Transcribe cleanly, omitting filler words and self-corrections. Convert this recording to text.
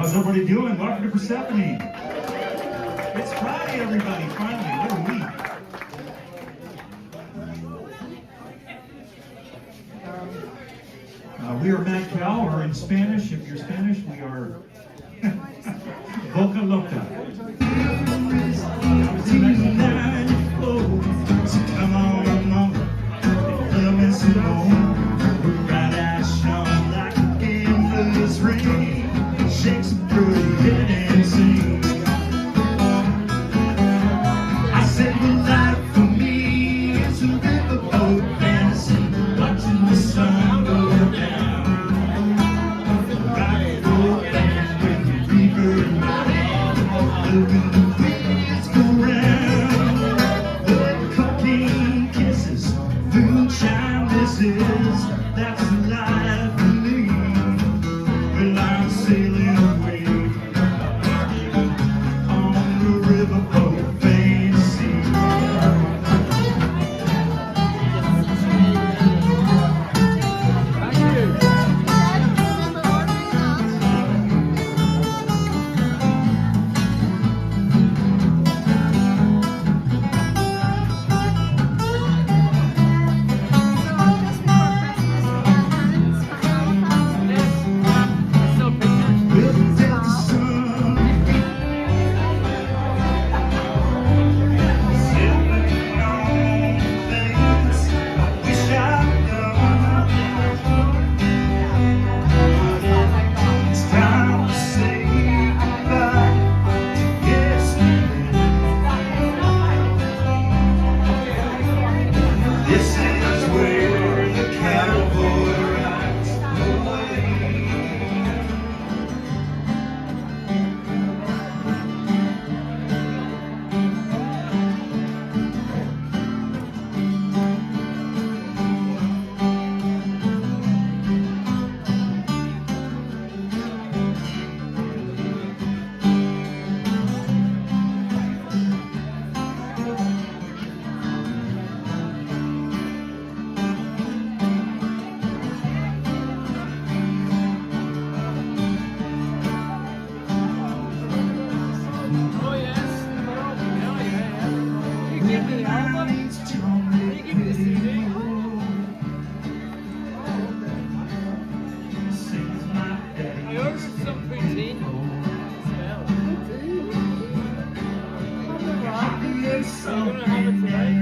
How's everybody doing? Welcome to Persephone. It's Friday, everybody. Finally, what a week. We are Mad Cow, or in Spanish, if you're Spanish, we are Boca Loca. So come on, mama, love me some more. We're right action like a gambler's ring. Shake some pretty head and sing. I said the life for me is a riverboat fantasy, watching the sun go down. Rock roll band with the reaper in my hand, looking the wheels go round. Blood, cocaine, kisses, moonshine, this is, that's the life for me. Well, I'm sailing away on the riverboat fantasy. You're gonna have it today.